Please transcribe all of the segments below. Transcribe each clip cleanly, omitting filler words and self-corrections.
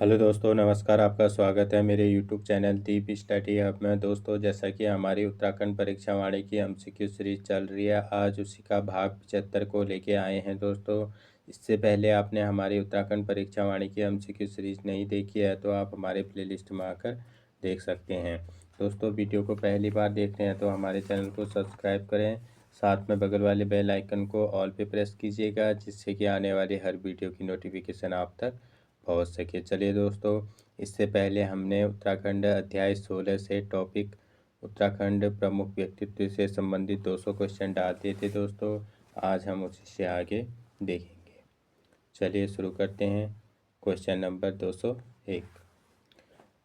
Hello दोस्तों, नमस्कार। आपका स्वागत है मेरे यूट्यूब चैनल दीप स्टडी हब में। दोस्तों, जैसा कि हमारी उत्तराखंड परीक्षा वाणी की एमसीक्यू सीरीज चल रही है, आज उसी का भाग 75 को लेके आए हैं। दोस्तों, इससे पहले आपने हमारी उत्तराखंड परीक्षा वाणी की एमसीक्यू सीरीज नहीं देखी है तो आप हमारे प्लेलिस्ट में आकर देख सकते हैं। दोस्तों, वीडियो को पहली बार देख रहे हैं तो हमारे चैनल को सब्सक्राइब करें, साथ में बगल वाले बेल आइकन को ऑल पे प्रेस कीजिएगा, जिससे कि आने वाली हर वीडियो की नोटिफिकेशन आप तक पहुँच सके। चलिए दोस्तों, इससे पहले हमने उत्तराखंड अध्याय 16 से टॉपिक उत्तराखंड प्रमुख व्यक्तित्व से संबंधित 200 क्वेश्चन डाल दिए थे। दोस्तों, आज हम उसी से आगे देखेंगे। चलिए शुरू करते हैं। Question number 201।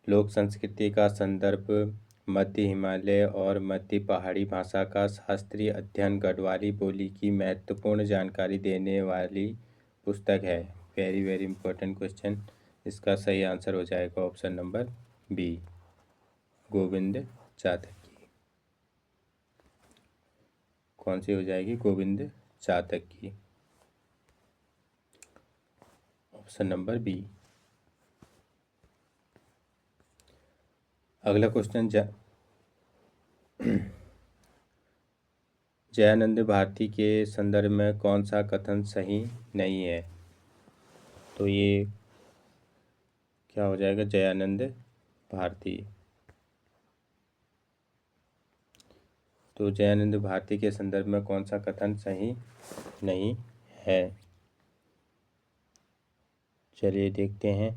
लोक संस्कृति का संदर्भ मध्य हिमालय और मध्य पहाड़ी भाषा का शास्त्रीय अध्ययन गढ़वाली बोली की महत्वपूर्ण जानकारी देने वाली पुस्तक है। Very very important question. इसका सही आंसर हो जाएगा ऑप्शन नंबर बी, गोविंद चातक की। कौन सी हो जाएगी? गोविंद चातक की, ऑप्शन नंबर बी। अगला क्वेश्चन, जयानंद भारती के संदर्भ में कौन सा कथन सही नहीं है? तो ये क्या हो जाएगा? जयानंद भारती। तो जयानंद भारती के संदर्भ में कौन सा कथन सही नहीं है? चलिए देखते हैं।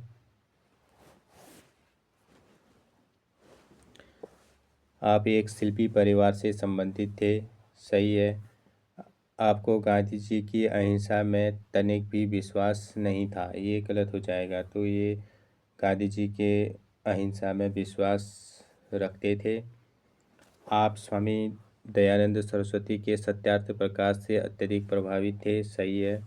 आप एक शिल्पी परिवार से संबंधित थे, सही है। आपको गांधी जी की अहिंसा में तनिक भी विश्वास नहीं था, ये गलत हो जाएगा। तो ये गांधी जी के अहिंसा में विश्वास रखते थे। आप स्वामी दयानंद सरस्वती के सत्यार्थ प्रकाश से अत्यधिक प्रभावित थे, सही है।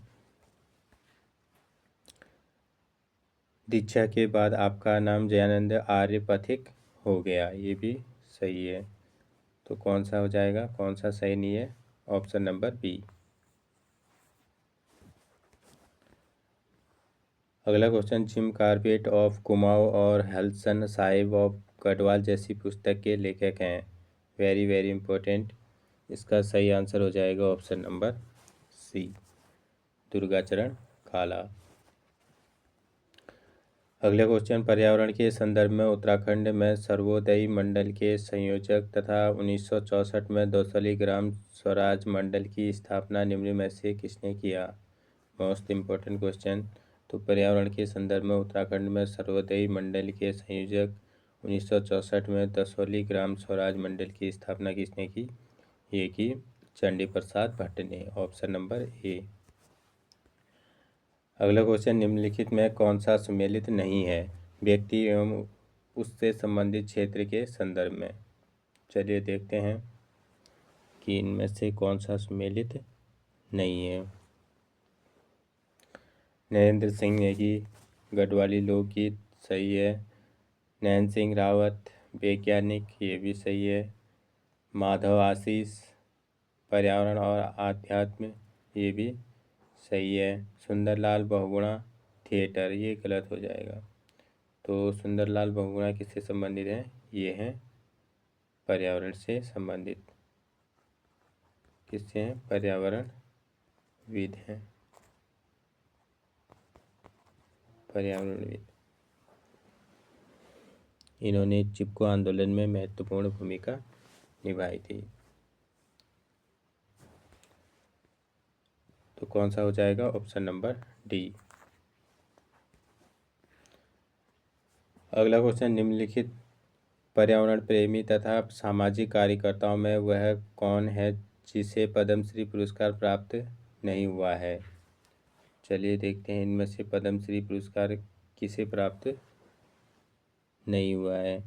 दीक्षा के बाद आपका नाम जयानंद आर्य पथिक हो गया, ये भी सही है। तो कौन सा हो जाएगा? कौन सा सही नहीं है? Option number B. अगला question, Jim Corbett of Kumaon और हल्सन साहिब ऑफ गढ़वाल जैसी पुस्तक के लेखक हैं। Very very important. इसका सही आंसर हो जाएगा ऑप्शन नंबर सी, दुर्गाचरण काला। अगला क्वेश्चन, पर्यावरण के संदर्भ में उत्तराखंड में सर्वोदयी मंडल के संयोजक तथा 1964 में दौसाली ग्राम स्वराज मंडल की स्थापना निम्न में से किसने किया? Most important question. तो पर्यावरण के संदर्भ में उत्तराखंड में सर्वोदयी मंडल के संयोजक 1964 में दसौली ग्राम स्वराज मंडल की स्थापना किसने की? ये की चंडी प्रसाद भट्ट ने, ऑप्शन नंबर ए। अगला क्वेश्चन, निम्नलिखित में कौन सा सम्मिलित नहीं है? व्यक्ति एवं उससे संबंधित क्षेत्र के संदर्भ में। चलिए देखते हैं कि इनमें से कौन सा सम्मिलित नहीं है। नरेंद्र सिंह नेगी, गढ़वाली लोकगीत, सही है। नैन सिंह रावत, वैज्ञानिक, ये भी सही है। माधव आशीष, पर्यावरण और आध्यात्म, ये भी सही है। सुंदरलाल बहुगुणा, थिएटर, ये गलत हो जाएगा। तो सुंदरलाल बहुगुणा किससे संबंधित है? ये हैं पर्यावरण से संबंधित। किससे हैं? पर्यावरणविद हैं, पर्यावरणविद। इन्होंने चिपको आंदोलन में महत्वपूर्ण भूमिका निभाई थी। तो कौन सा हो जाएगा? Option number D. अगला क्वेश्चन, निम्नलिखित पर्यावरण प्रेमी तथा सामाजिक कार्यकर्ताओं में वह कौन है जिसे पद्मश्री पुरस्कार प्राप्त नहीं हुआ है? चलिए देखते हैं इनमें से पद्मश्री पुरस्कार किसे प्राप्त नहीं हुआ है।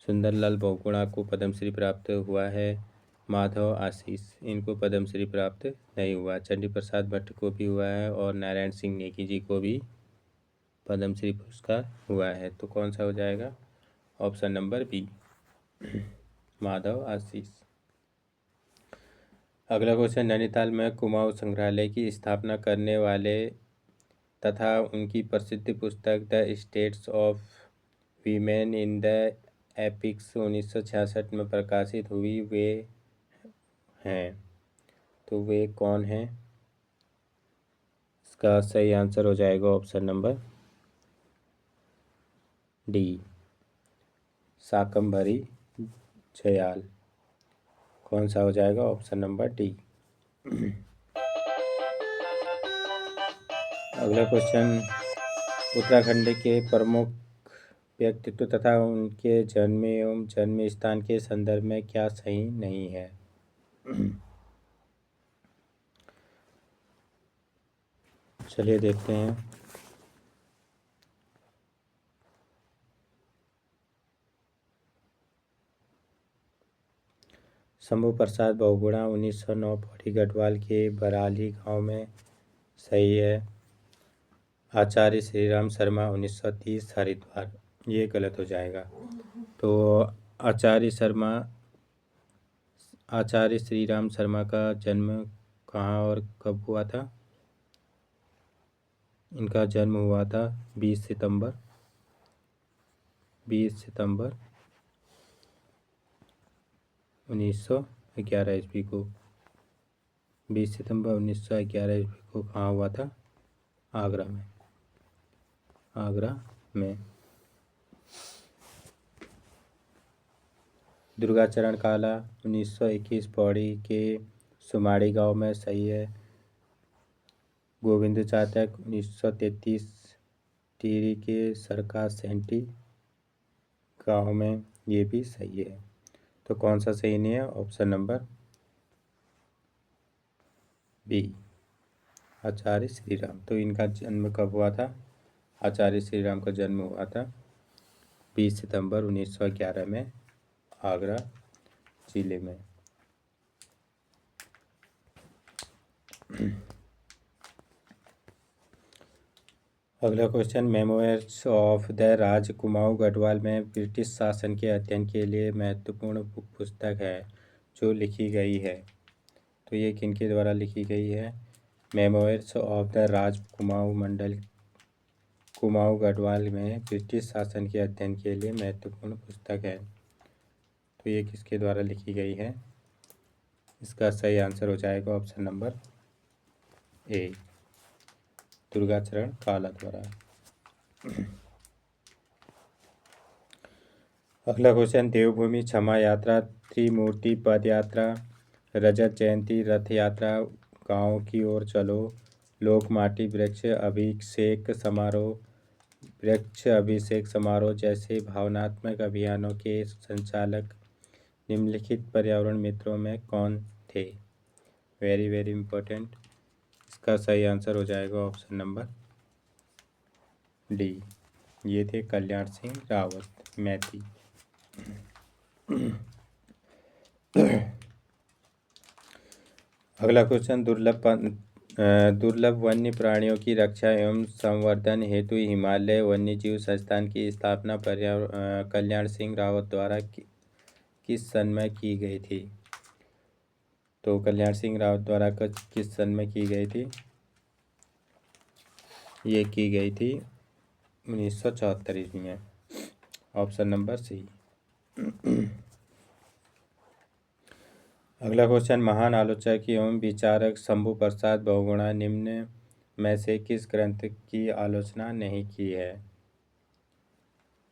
सुंदरलाल बहुगुणा को पद्मश्री प्राप्त हुआ है। माधव आशीष, इनको पद्मश्री प्राप्त नहीं हुआ। चंडी प्रसाद भट्ट को भी हुआ है और नारायण सिंह नेगी जी को भी पद्मश्री पुरस्कार हुआ है। तो कौन सा हो जाएगा? ऑप्शन नंबर बी, माधव आशीष। अगला क्वेश्चन, नैनीताल में कुमाऊं संग्रहालय की स्थापना करने वाले तथा उनकी प्रसिद्ध पुस्तक the status of women in the epics 1966 में प्रकाशित हुई, वे हैं। तो वे कौन हैं? इसका सही आंसर हो जाएगा option number D, Shakambhari Jayal. कौन सा हो जाएगा? Option number D. अगला क्वेश्चन, उत्तराखंड के प्रमुख व्यक्तित्व तथा उनके जन्म एवं जन्म स्थान के संदर्भ में क्या सही नहीं है? चलिए देखते हैं। शंभू प्रसाद बहुगुणा 1909 पौड़ी गढ़वाल के बराली गांव में, सही है। आचार्य श्रीराम शर्मा 1930 हरिद्वार, ये गलत हो जाएगा। तो आचार्य श्रीराम शर्मा का जन्म कहाँ और कब हुआ था? इनका जन्म हुआ था 20 सितंबर 1911 ईस्वी को। 20 सितंबर 1911 ईस्वी को कहाँ हुआ था? आगरा में। दुर्गाचरण काला 1921 पौड़ी के सुमाड़ी गांव में, सही है। गोविंद चातक 1933 टिहरी के सरका सेंटी गांव में, ये भी सही है। तो कौन सा सही नहीं है? ऑप्शन नंबर बी, आचार्य श्रीराम। तो इनका जन्म कब हुआ था? आचार्य श्रीराम का जन्म हुआ था 20 सितंबर 1911 में, आगरा जिले में। अगला क्वेश्चन, मेमोयर्स ऑफ द राज कुमाऊं गढ़वाल में ब्रिटिश शासन के अध्ययन के लिए महत्वपूर्ण पुस्तक है जो लिखी गई है। तो ये किनके द्वारा लिखी गई है? मेमोयर्स ऑफ द राज कुमाऊं गढ़वाल में ब्रिटिश शासन के अध्ययन के लिए महत्वपूर्ण पुस्तक है। तो ये किसके द्वारा लिखी गई है? इसका सही आंसर हो जाएगा ऑप्शन नंबर ए, दुर्गाचरण काला द्वारा। अगला क्वेश्चन, देवभूमि क्षमा यात्रा, त्रिमूर्ति पद यात्रा, रजत जयंती रथ यात्रा, गांव की ओर चलो, लोक माटी वृक्ष अभिषेक समारोह जैसे भावनात्मक अभियानों के संचालक निम्नलिखित पर्यावरण मित्रों में कौन थे? Very very important. इसका सही आंसर हो जाएगा ऑप्शन नंबर डी, ये थे कल्याण सिंह रावत मैती। अगला क्वेश्चन, दुर्लभ वन्य प्राणियों की रक्षा एवं संवर्धन हेतु हिमालय वन्यजीव संस्थान की स्थापना कल्याण सिंह रावत द्वारा किस सन में की गई थी? तो कल्याण सिंह रावत द्वारा किस सन में की गई थी? ये की गई थी 1974 ईस्वी में, ऑप्शन नंबर सी। अगला क्वेश्चन, महान आलोचक एवं विचारक शंभू प्रसाद बहुगुणा निम्न में से किस ग्रंथ की आलोचना नहीं की है?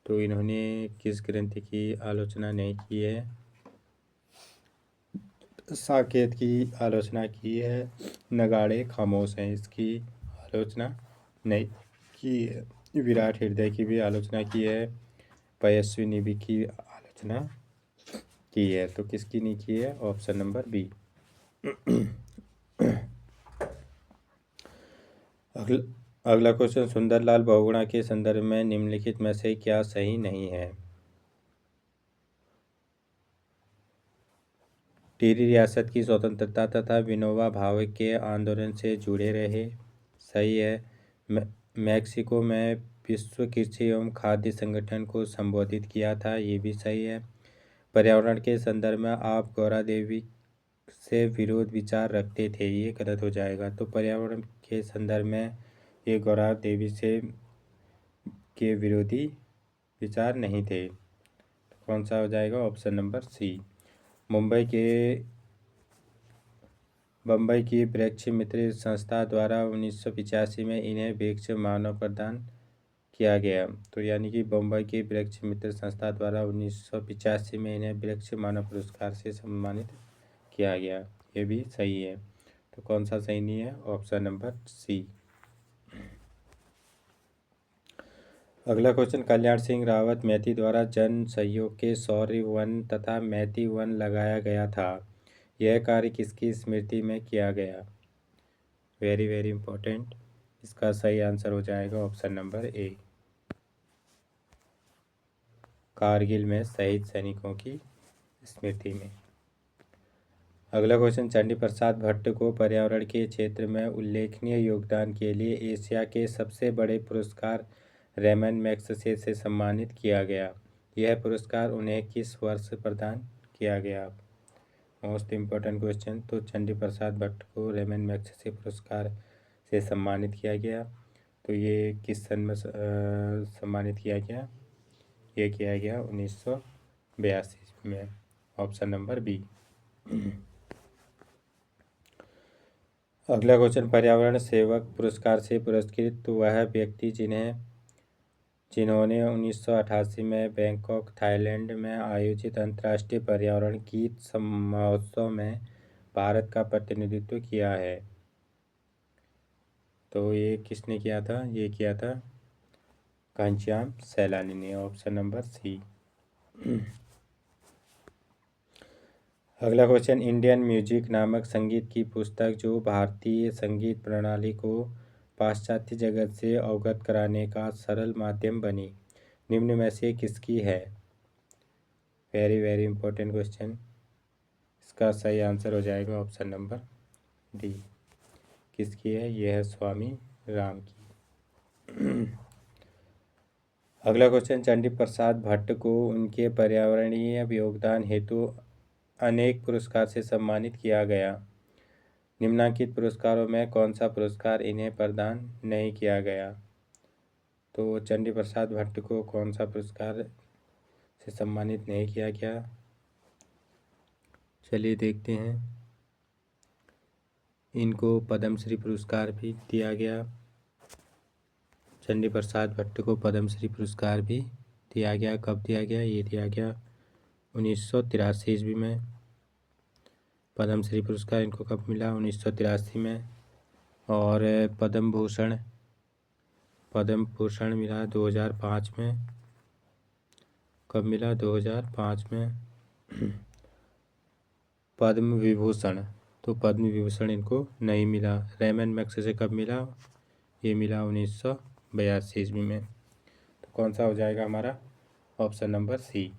तो इन्होंने किस ग्रंथ की आलोचना नहीं की है? साकेत की आलोचना की है, नगाड़े खामोश हैं, इसकी आलोचना नहीं की है। विराट हृदय की भी आलोचना की है, पयस्विनी भी की आलोचना की है। तो किसकी नहीं की है? Option number B. अगला क्वेश्चन, सुंदरलाल बहुगुणा के संदर्भ में निम्नलिखित में से क्या सही नहीं है? टिहरी रियासत की स्वतंत्रता तथा विनोबा भावे के आंदोलन से जुड़े रहे, सही है। मैक्सिको में विश्व कृषि एवं खाद्य संगठन को संबोधित किया था, ये भी सही है। पर्यावरण के संदर्भ में आप गौरा देवी से विरोध विचार रखते थे, ये गलत हो जाएगा। तो पर्यावरण के संदर्भ में ये गौरा देवी से के विरोधी विचार नहीं थे। तो कौन सा हो जाएगा? ऑप्शन नंबर सी। बम्बई की वृक्ष मित्र संस्था द्वारा 1985 में इन्हें वृक्ष मानव प्रदान किया गया। तो यानी कि बम्बई की वृक्ष मित्र संस्था द्वारा 1985 में इन्हें वृक्ष मानव पुरस्कार से सम्मानित किया गया। ये भी सही है। तो कौन सा सही नहीं है? Option number C. अगला क्वेश्चन, कल्याण सिंह रावत मैती द्वारा जन सहयोग के शौर्य वन तथा मैती वन लगाया गया था। यह कार्य किसकी स्मृति में किया गया? Very very important. इसका सही आंसर हो जाएगा ऑप्शन नंबर ए, कारगिल में शहीद सैनिकों की स्मृति में। अगला क्वेश्चन, चंडी प्रसाद भट्ट को पर्यावरण के क्षेत्र में उल्लेखनीय योगदान के लिए एशिया के सबसे बड़े पुरस्कार रेमन मैग्सेसे से सम्मानित किया गया। यह पुरस्कार उन्हें किस वर्ष प्रदान किया गया? Most important question. तो चंडी प्रसाद भट्ट को रेमन मैग्सेसे पुरस्कार से सम्मानित किया गया। तो ये किस सन में सम्मानित किया गया? ये किया गया 1982 में। Option number B. अगला क्वेश्चन, पर्यावरण सेवक पुरस्कार से पुरस्कृत वह व्यक्ति जिन्होंने 1988 में बैंकॉक थाईलैंड में आयोजित अंतर्राष्ट्रीय पर्यावरण गीत महोत्सव में भारत का प्रतिनिधित्व किया है। तो ये किसने किया था? ये किया था घनश्याम सैलानी ने। Option number C. अगला क्वेश्चन, इंडियन म्यूजिक नामक संगीत की पुस्तक जो भारतीय संगीत प्रणाली को पाश्चात्य जगत से अवगत कराने का सरल माध्यम बनी, निम्न में से किसकी है? Very very important question. इसका सही आंसर हो जाएगा ऑप्शन नंबर डी। किसकी है? यह है स्वामी राम की। अगला क्वेश्चन, चंडी प्रसाद भट्ट को उनके पर्यावरणीय योगदान हेतु अनेक पुरस्कार से सम्मानित किया गया। निम्नलिखित पुरस्कारों में कौन सा पुरस्कार इन्हें प्रदान नहीं किया गया? तो चंडी प्रसाद भट्ट को कौन सा पुरस्कार से सम्मानित नहीं किया गया? चलिए देखते हैं। इनको पद्मश्री पुरस्कार भी दिया गया। चंडी प्रसाद भट्ट को पद्मश्री पुरस्कार भी दिया गया। कब दिया गया? ये दिया गया 1983 ईस्वी में। पद्मश्री पुरस्कार इनको कब मिला? 1983 में। और पद्म भूषण मिला 2005 में। कब मिला? 2005 में। पद्म विभूषण, तो पद्म विभूषण इनको नहीं मिला। रेमन मैग्सेसे कब मिला? ये मिला 1982 ईस्वी में। तो कौन सा हो जाएगा हमारा? ऑप्शन नंबर सी,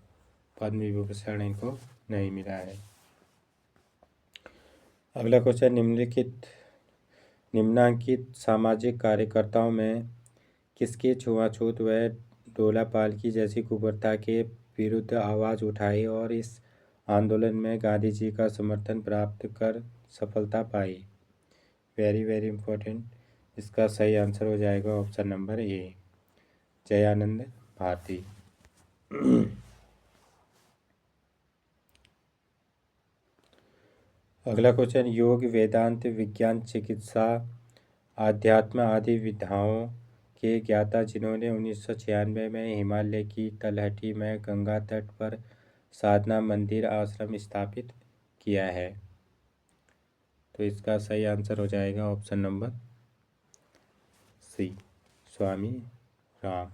पद्म विभूषण इनको नहीं मिला है। अगला क्वेश्चन, निम्नांकित सामाजिक कार्यकर्ताओं में किसके छुआछूत व डोलापाल की जैसी कुप्रथा के विरुद्ध आवाज़ उठाई और इस आंदोलन में गांधी जी का समर्थन प्राप्त कर सफलता पाई? Very very important. इसका सही आंसर हो जाएगा option number A, Jayanand Bharti. अगला क्वेश्चन, योग, वेदांत, विज्ञान, चिकित्सा, आध्यात्म आदि विधाओं के ज्ञाता जिन्होंने 1996 में हिमालय की तलहटी में गंगा तट पर साधना मंदिर आश्रम स्थापित किया है? तो इसका सही आंसर हो जाएगा ऑप्शन नंबर सी, स्वामी राम।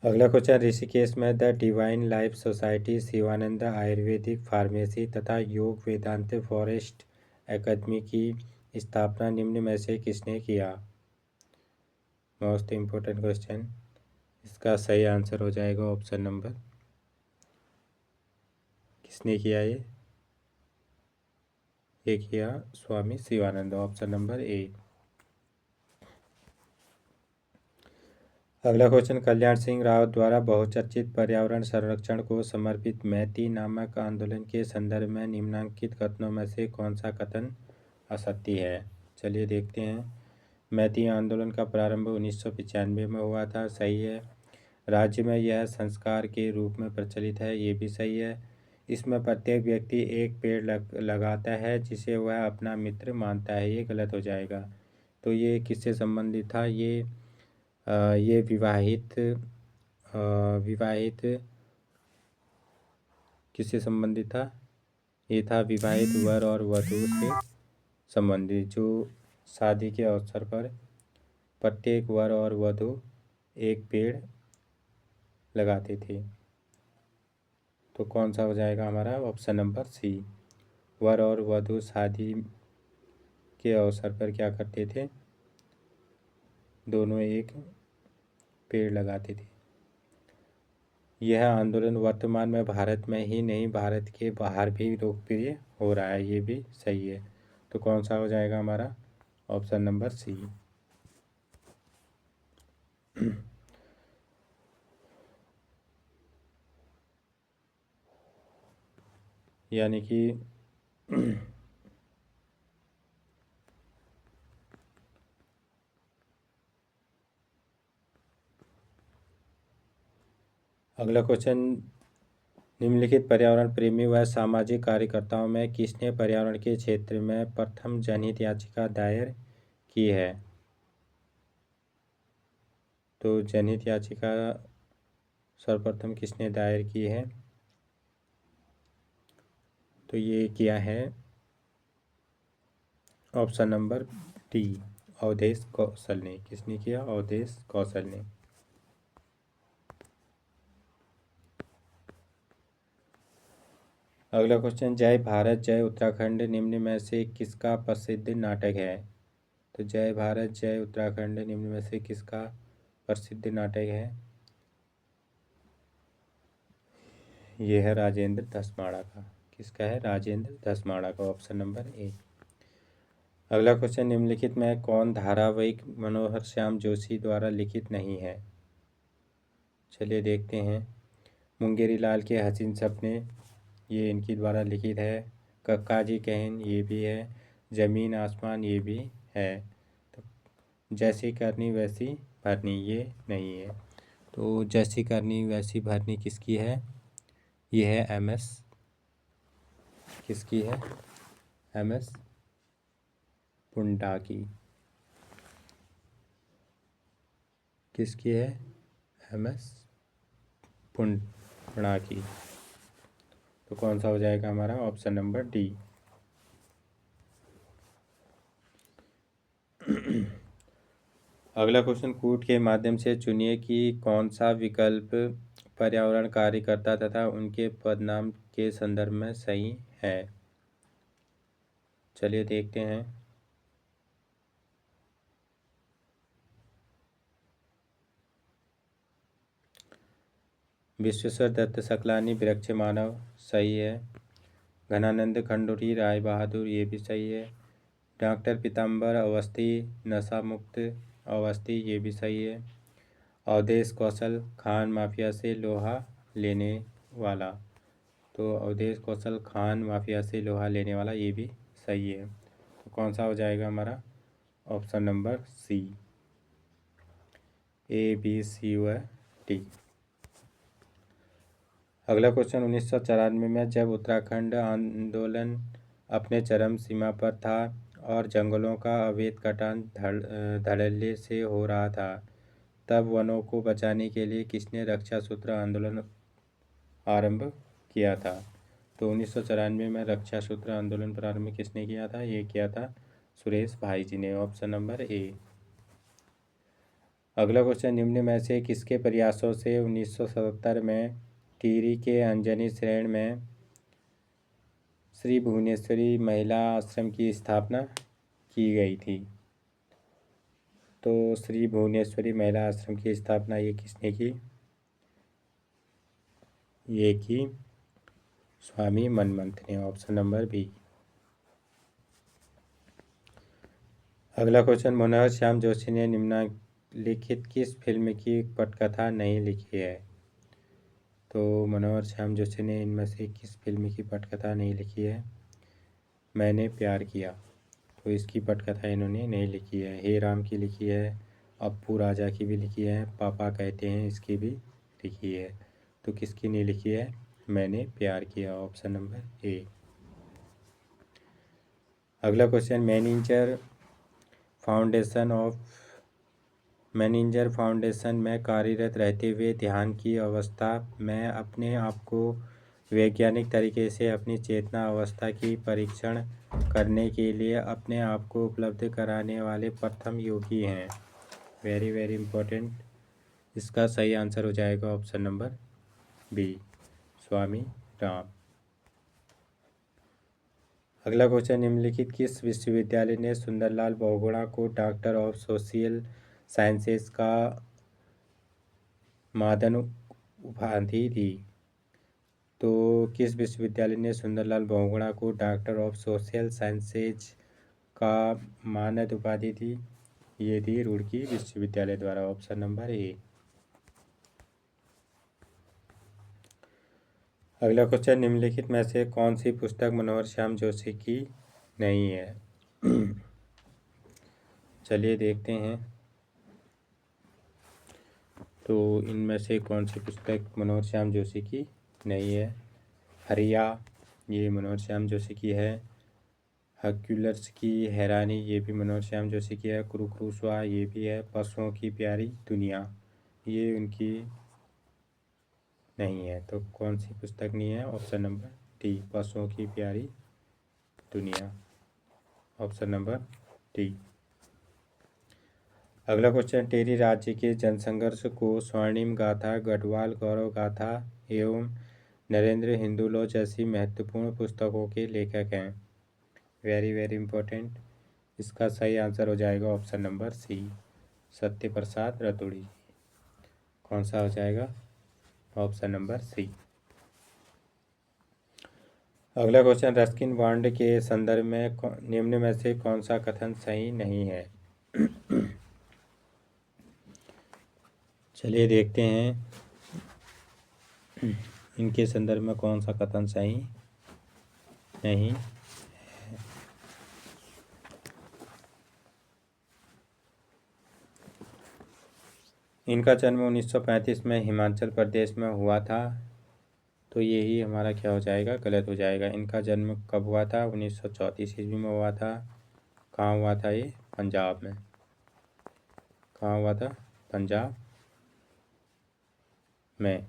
अगला क्वेश्चन, ऋषिकेश में the divine life society, Shivanand Ayurvedic pharmacy तथा योग वेदांत फॉरेस्ट एकेडमी की स्थापना निम्न में से किसने किया? Most important question. इसका सही आंसर हो जाएगा ऑप्शन नंबर, किसने किया ये किया Swami Shivanand. Option number A. अगला क्वेश्चन, कल्याण सिंह रावत द्वारा बहुचर्चित पर्यावरण संरक्षण को समर्पित मैती नामक आंदोलन के संदर्भ में निम्नलिखित कथनों में से कौन सा कथन असत्य है? चलिए देखते हैं। मैती आंदोलन का प्रारंभ 1995 में हुआ था, सही है। राज्य में यह संस्कार के रूप में प्रचलित है, ये भी सही है। इसमें प्रत्येक व्यक्ति एक पेड़ लगाता है जिसे वह अपना मित्र मानता है, ये गलत हो जाएगा। तो ये किससे संबंधित था? ये विवाहित किससे संबंधित था? ये था विवाहित वर और वधू से संबंधित, जो शादी के अवसर पर प्रत्येक वर और वधू एक पेड़ लगाते थे। तो कौन सा हो जाएगा हमारा? ऑप्शन नंबर सी। वर और वधू शादी के अवसर पर क्या करते थे? दोनों एक पेड़ लगाते थे। यह आंदोलन वर्तमान में भारत में ही नहीं, भारत के बाहर भी लोकप्रिय हो रहा है, ये भी सही है। तो कौन सा हो जाएगा हमारा? Option number C. यानी कि अगला क्वेश्चन, निम्नलिखित पर्यावरण प्रेमी व सामाजिक कार्यकर्ताओं में किसने पर्यावरण के क्षेत्र में प्रथम जनहित याचिका दायर की है? तो जनहित याचिका सर्वप्रथम किसने दायर की है? तो ये किया है ऑप्शन नंबर डी, अवधेश कौशल ने। किसने किया? अवधेश कौशल ने। अगला क्वेश्चन, जय भारत जय उत्तराखंड निम्न में से किसका प्रसिद्ध नाटक है? तो जय भारत जय उत्तराखंड निम्न में से किसका प्रसिद्ध नाटक है? यह है राजेंद्र धसमाड़ा का। किसका है? राजेंद्र धसमाड़ा का, ऑप्शन नंबर ए। अगला क्वेश्चन, निम्नलिखित में कौन धारावाहिक मनोहर श्याम जोशी द्वारा लिखित नहीं है? चलिए देखते हैं। मुंगेरी लाल के हसीन सपने, ये इनकी द्वारा लिखित है। कक्का जी कहन, ये भी है। ज़मीन आसमान, ये भी है। तो जैसी करनी वैसी भरनी, ये नहीं है। तो जैसी करनी वैसी भरनी किसकी है? ये है एम.एस. किसकी है? एम.एस. पुंडा की। किसकी है? एम.एस. पुंडा की। तो कौन सा हो जाएगा हमारा? Option number D. अगला क्वेश्चन, कूट के माध्यम से चुनिए कि कौन सा विकल्प पर्यावरण कार्यकर्ता तथा उनके पदनाम के संदर्भ में सही है। चलिए देखते हैं। विश्वेश्वर दत्त सकलानी वृक्ष मानव, सही है। घनानंद खंडूरी राय बहादुर, ये भी सही है। डॉक्टर पीताम्बर अवस्थी नशा मुक्त अवस्थी, ये भी सही है। अवधेश कौशल खान माफिया से लोहा लेने वाला, तो अवधेश कौशल खान माफिया से लोहा लेने वाला, ये भी सही है। तो कौन सा हो जाएगा हमारा? Option number C, A B C व डी। अगला क्वेश्चन, 1994 में जब उत्तराखंड आंदोलन अपने चरम सीमा पर था और जंगलों का अवैध कटान धड़ल्ले से हो रहा था, तब वनों को बचाने के लिए किसने रक्षा सूत्र आंदोलन आरंभ किया था? तो 1994 में रक्षा सूत्र आंदोलन प्रारंभ किसने किया था? ये किया था सुरेश भाई जी ने, ऑप्शन नंबर ए। अगला क्वेश्चन, निम्न में से किसके प्रयासों से 1977 में टिहरी के अंजनी श्रेण में श्री भुवनेश्वरी महिला आश्रम की स्थापना की गई थी? तो श्री भुवनेश्वरी महिला आश्रम की स्थापना ये किसने की? ये की स्वामी मनमंथ ने, ऑप्शन नंबर बी। अगला क्वेश्चन, मनोहर श्याम जोशी ने निम्नलिखित किस फिल्म की पटकथा नहीं लिखी है? तो मनोहर श्याम जोशी ने इनमें से किस फिल्म की पटकथा नहीं लिखी है? मैंने प्यार किया। तो इसकी पटकथा इन्होंने नहीं लिखी है। हे राम की लिखी है, अप्पू राजा की भी लिखी है, पापा कहते हैं इसकी भी लिखी है। तो किसकी नहीं लिखी है? मैंने प्यार किया, ऑप्शन नंबर ए। अगला क्वेश्चन, मैनेजर फाउंडेशन में कार्यरत रहते हुए ध्यान की अवस्था में अपने आप को वैज्ञानिक तरीके से अपनी चेतना अवस्था की परीक्षण करने के लिए अपने आप को उपलब्ध कराने वाले प्रथम योगी हैं। Very very important. इसका सही आंसर हो जाएगा ऑप्शन नंबर बी, स्वामी राम। अगला क्वेश्चन, निम्नलिखित किस विश्वविद्यालय ने सुंदरलाल बहुगुणा को डॉक्टर ऑफ सोशल साइंसेज का मानद उपाधि दी? तो किस विश्वविद्यालय ने सुंदरलाल बहुगुणा को डॉक्टर ऑफ सोशल साइंसेज का मानद उपाधि दी? ये दी रुड़की विश्वविद्यालय द्वारा, ऑप्शन नंबर ए। अगला क्वेश्चन, निम्नलिखित में से कौन सी पुस्तक मनोहर श्याम जोशी की नहीं है? चलिए देखते हैं। तो इनमें से कौन सी पुस्तक मनोहर श्याम जोशी की नहीं है? हरिया, ये मनोहर श्याम जोशी की है। हर्क्यूलस की हैरानी, ये भी मनोहर श्याम जोशी की है। कुरुक्रूसवा, ये भी है। पशुओं की प्यारी दुनिया, ये उनकी नहीं है। तो कौन सी पुस्तक नहीं है? ऑप्शन नंबर डी, पशुओं की प्यारी दुनिया, ऑप्शन नंबर डी। अगला क्वेश्चन, टेरी राज्य के जनसंघर्ष को स्वर्णिम गाथा, गढ़वाल गौरव गाथा एवं नरेंद्र हिंदुलो जैसी महत्वपूर्ण पुस्तकों के लेखक हैं? Very very important. इसका सही आंसर हो जाएगा ऑप्शन नंबर सी, सत्य प्रसाद रतुड़ी। कौन सा हो जाएगा? Option number C. अगला क्वेश्चन, रस्किन बॉन्ड के संदर्भ में निम्न में से कौन सा कथन सही नहीं है? चलिए देखते हैं इनके संदर्भ में कौन सा कथन सही नहीं है। इनका जन्म 1935 में हिमाचल प्रदेश में हुआ था। तो यही हमारा क्या हो जाएगा? गलत हो जाएगा। इनका जन्म कब हुआ था? 1934 ईस्वी में हुआ था। कहाँ हुआ था ये? पंजाब में। कहाँ हुआ था? पंजाब में।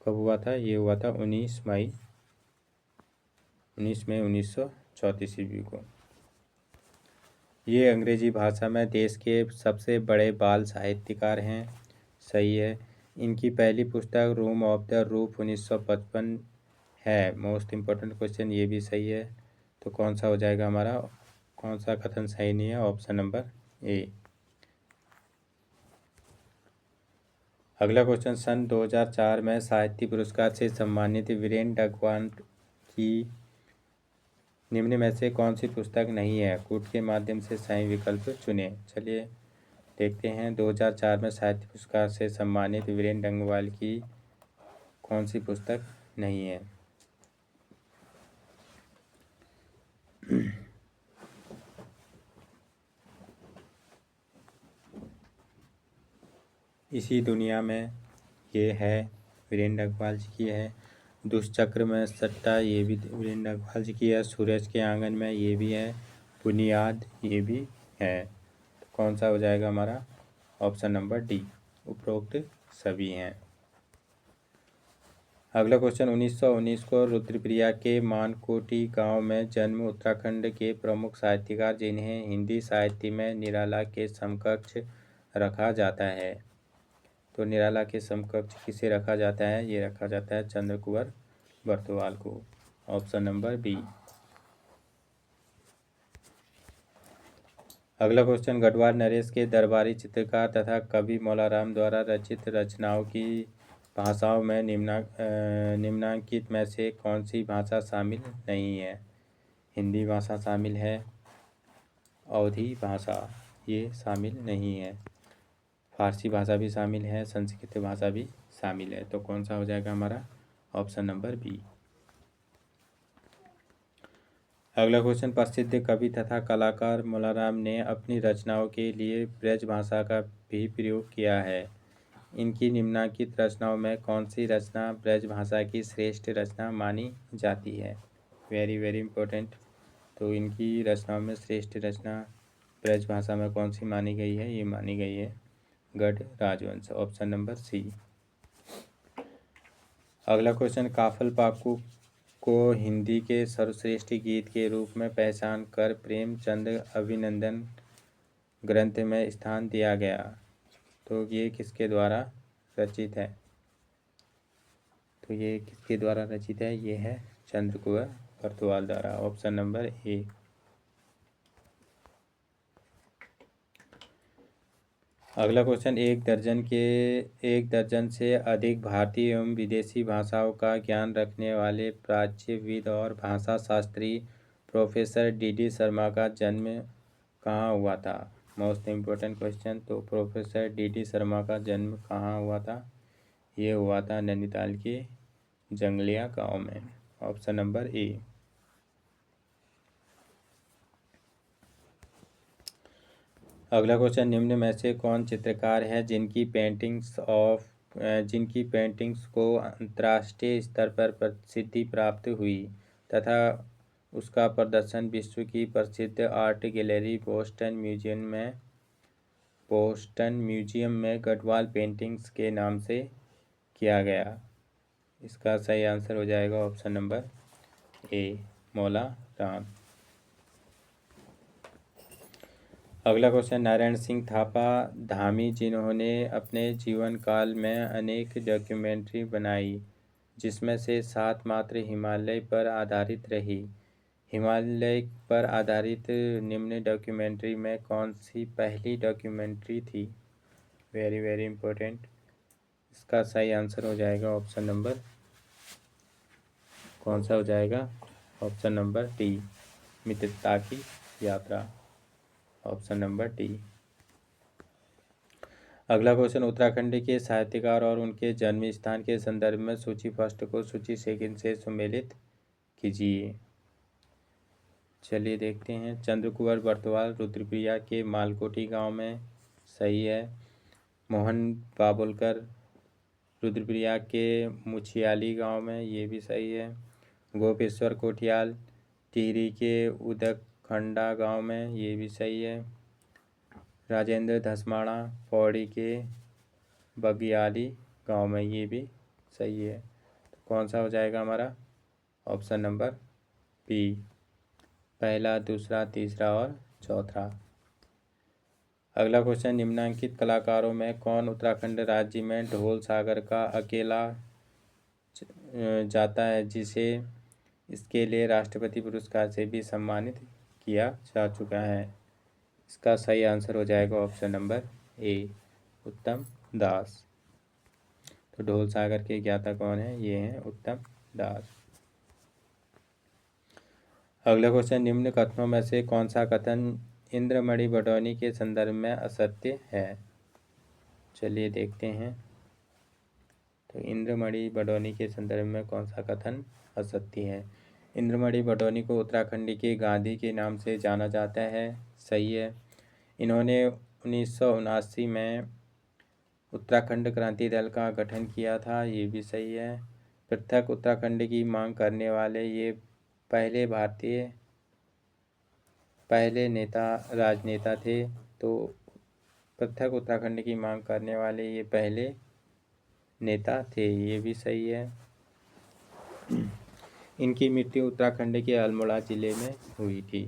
कब हुआ था? ये हुआ था 19 मई 1934 ईस्वी को। ये अंग्रेजी भाषा में देश के सबसे बड़े बाल साहित्यकार हैं। सही है। इनकी पहली पुस्तक रूम ऑफ द रूफ 1955 है। मोस्ट इम्पोर्टेंट क्वेश्चन, ये भी सही है। तो कौन सा हो जाएगा हमारा? कौन सा कथन सही नहीं है? Option number A. अगला क्वेश्चन, सन 2004 में साहित्य पुरस्कार से सम्मानित वीरेन डगवान की निम्न में से कौन सी पुस्तक नहीं है? कूट के माध्यम से सही विकल्प चुनें। चलिए देखते हैं। 2004 में साहित्य पुरस्कार से सम्मानित वीरेन डंगवाल की कौन सी पुस्तक नहीं है? इसी दुनिया में ये है, वीरेंद्र अग्रवाल जी की है। दुष्चक्र में सट्टा, ये भी वीरेंद्र अग्रवाल जी की है। सूरज के आंगन में, ये भी है। बुनियाद, ये भी है। तो कौन सा हो जाएगा हमारा? ऑप्शन नंबर डी, उपरोक्त सभी हैं। अगला क्वेश्चन, 1919 को रुद्रप्रिया के मानकोटी गांव में जन्म उत्तराखंड के प्रमुख साहित्यकार जिन्हें हिंदी साहित्य में निराला के समकक्ष रखा जाता है। तो निराला के समकक्ष किसे रखा जाता है? ये रखा जाता है चंद्र कुंवर बरतवाल को, ऑप्शन नंबर बी। अगला क्वेश्चन, गढ़वाल नरेश के दरबारी चित्रकार तथा कवि मौलाराम द्वारा रचित रचनाओं की भाषाओं में निम्नांकित में से कौन सी भाषा शामिल नहीं है? हिंदी भाषा शामिल है, अवधी भाषा ये शामिल नहीं है, फारसी भाषा भी शामिल है, संस्कृत भाषा भी शामिल है। तो कौन सा हो जाएगा हमारा? Option number B. अगला क्वेश्चन, प्रसिद्ध कवि तथा कलाकार मौलाराम ने अपनी रचनाओं के लिए ब्रज भाषा का भी प्रयोग किया है। इनकी निम्नलिखित रचनाओं में कौन सी रचना ब्रज भाषा की श्रेष्ठ रचना मानी जाती है? Very very important. तो इनकी रचनाओं में श्रेष्ठ रचना ब्रज भाषा में कौन सी मानी गई है? ये मानी गई है गद्य राजवंश, ऑप्शन नंबर सी। अगला क्वेश्चन, काफल पाकू को हिंदी के सर्वश्रेष्ठ गीत के रूप में पहचान कर प्रेमचंद अभिनंदन ग्रंथ में स्थान दिया गया, तो ये किसके द्वारा रचित है? तो ये किसके द्वारा रचित है? ये है चंद्रकुंवर बरतुवाल द्वारा, ऑप्शन नंबर ए। अगला क्वेश्चन, एक दर्जन से अधिक भारतीय एवं विदेशी भाषाओं का ज्ञान रखने वाले प्राच्यविद और भाषा शास्त्री प्रोफेसर डी शर्मा का जन्म कहाँ हुआ था? Most important question. तो प्रोफेसर डी शर्मा का जन्म कहाँ हुआ था? ये हुआ था नैनीताल के जंगलिया गांव में, ऑप्शन नंबर ए। अगला क्वेश्चन, निम्न में से कौन चित्रकार है जिनकी पेंटिंग्स को अंतर्राष्ट्रीय स्तर पर प्रसिद्धि प्राप्त हुई तथा उसका प्रदर्शन विश्व की प्रसिद्ध आर्ट गैलरी बोस्टन म्यूजियम में गढ़वाल पेंटिंग्स के नाम से किया गया? इसका सही आंसर हो जाएगा ऑप्शन नंबर ए, मौला राम। अगला क्वेश्चन, नारायण सिंह थापा धामी जिन्होंने अपने जीवन काल में अनेक डॉक्यूमेंट्री बनाई, जिसमें से 7 मात्र हिमालय पर आधारित रही। हिमालय पर आधारित निम्न डॉक्यूमेंट्री में कौन सी पहली डॉक्यूमेंट्री थी? Very very important. इसका सही आंसर हो जाएगा ऑप्शन नंबर, कौन सा हो जाएगा? ऑप्शन नंबर डी, मित्रता की यात्रा, ऑप्शन नंबर डी। अगला क्वेश्चन, उत्तराखंड के साहित्यकार और उनके जन्म स्थान के संदर्भ में सूची फर्स्ट को सूची सेकंड से सम्मिलित कीजिए। चलिए देखते हैं। चंद्रकुंवर बरतुवाल रुद्रप्रयाग के मालकोटी गांव में, सही है। मोहन बाबुलकर रुद्रप्रयाग के मुछियाली गांव में, ये भी सही है। गोपेश्वर कोठियाल टिहरी के उदकखंडा गांव में, ये भी सही है। राजेंद्र धसमाणा पौड़ी के बगियाली गांव में, ये भी सही है। तो कौन सा हो जाएगा हमारा? ऑप्शन नंबर बी, पहला, दूसरा, तीसरा और चौथा। अगला क्वेश्चन, निम्नांकित कलाकारों में कौन उत्तराखंड राज्य में ढोल सागर का अकेला जाता है, जिसे इसके लिए राष्ट्रपति पुरस्कार से भी सम्मानित किया जा चुका है? इसका सही आंसर हो जाएगा ऑप्शन नंबर ए, उत्तम दास। तो ढोल सागर के ज्ञाता कौन है? ये हैं उत्तम दास। अगला क्वेश्चन, निम्न कथनों में से कौन सा कथन इंद्रमणि बडौनी के संदर्भ में असत्य है? चलिए देखते हैं। तो इंद्रमणि बडौनी के संदर्भ में कौन सा कथन असत्य है? इंद्रमणि बडौनी को उत्तराखंड के गांधी के नाम से जाना जाता है, सही है। इन्होंने 1979 में उत्तराखंड क्रांति दल का गठन किया था, ये भी सही है। पृथक उत्तराखंड की मांग करने वाले ये पहले राजनेता थे। तो पृथक उत्तराखंड की मांग करने वाले ये पहले नेता थे, ये भी सही है। इनकी मृत्यु उत्तराखंड के अल्मोड़ा जिले में हुई थी,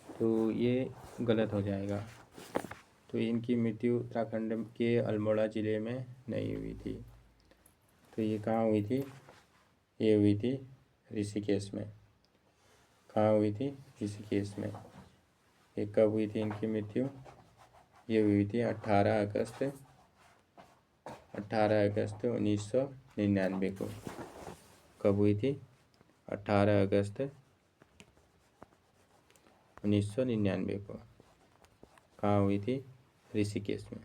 तो ये गलत हो जाएगा। तो इनकी मृत्यु उत्तराखंड के अल्मोड़ा ज़िले में नहीं हुई थी। तो ये कहाँ हुई थी? ये हुई थी ऋषिकेश में। कहाँ हुई थी? ऋषिकेश में। ये कब हुई थी इनकी मृत्यु? ये हुई थी 18 अगस्त 1999 को। कब हुई थी? 18 अगस्त 1999 को। कहाँ हुई थी? ऋषिकेश में।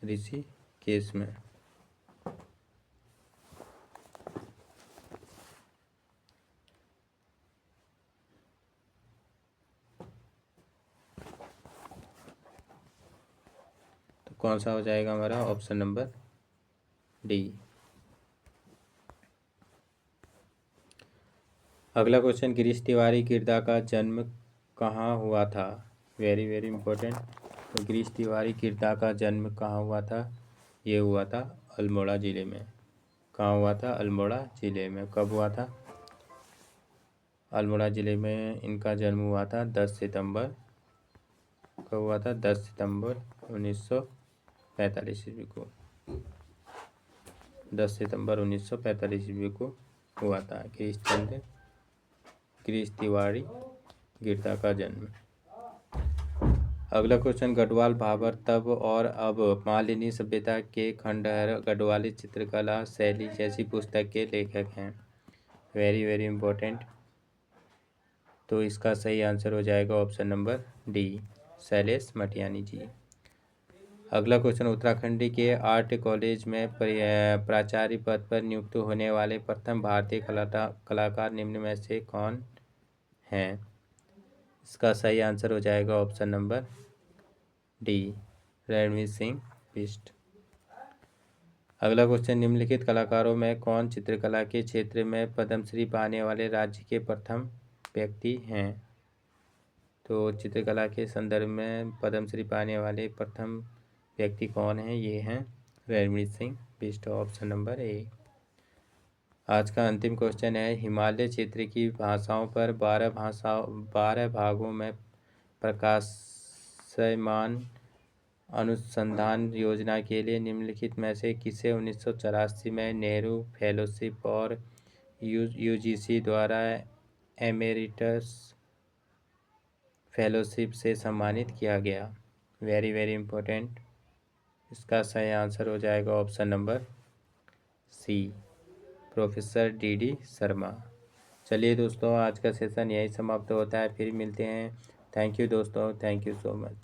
ऋषिकेश में। कौन सा हो जाएगा हमारा ऑप्शन नंबर डी। अगला क्वेश्चन, गिरीश तिवारी गिरदा का जन्म कहाँ हुआ था? Very very important. तो गिरीश तिवारी गिरदा का जन्म कहाँ हुआ था? ये हुआ था अल्मोड़ा ज़िले में। कहाँ हुआ था? अल्मोड़ा ज़िले में। कब हुआ था? अल्मोड़ा ज़िले में इनका जन्म हुआ था 10 सितंबर। कब हुआ था? 10 सितंबर 1945 ईस्वी को। 10 सितंबर 1945 ईस्वी को हुआ था गिरीश तिवारी गिरदा का जन्म। अगला क्वेश्चन, गढ़वाल भाबर तब और अब मालिनी सभ्यता के खंडहर गढ़वाली चित्रकला शैली जैसी पुस्तक के लेखक हैं। Very very important. तो इसका सही आंसर हो जाएगा option number D, Shailesh Matiyani ji. अगला क्वेश्चन, उत्तराखंड के आर्ट कॉलेज में प्राचार्य पद पर नियुक्त होने वाले प्रथम भारतीय कलाकार निम्न में से कौन हैं? इसका सही आंसर हो जाएगा option number D, Ranveer Singh Bisht. अगला क्वेश्चन, निम्नलिखित कलाकारों में कौन चित्रकला के क्षेत्र में पद्मश्री पाने वाले राज्य के प्रथम व्यक्ति हैं? तो चित्रकला के संदर्भ में पद्मश्री पाने वाले प्रथम व्यक्ति कौन हैं? ये हैं रणवीर सिंह बिष्ट, ऑप्शन नंबर ए। आज का अंतिम क्वेश्चन है, हिमालय क्षेत्र की भाषाओं पर 12 भागों में प्रकाशमान अनुसंधान योजना के लिए निम्नलिखित में से किसे 1984 में नेहरू फेलोशिप और यूजीसी द्वारा एमेरिटस फेलोशिप से सम्मानित किया गया? Very very important. इसका सही आंसर हो जाएगा option number C, professor D Sharma. चलिए दोस्तों, आज का सेशन यही समाप्त होता है, फिर मिलते हैं। थैंक यू दोस्तों, थैंक यू सो मच।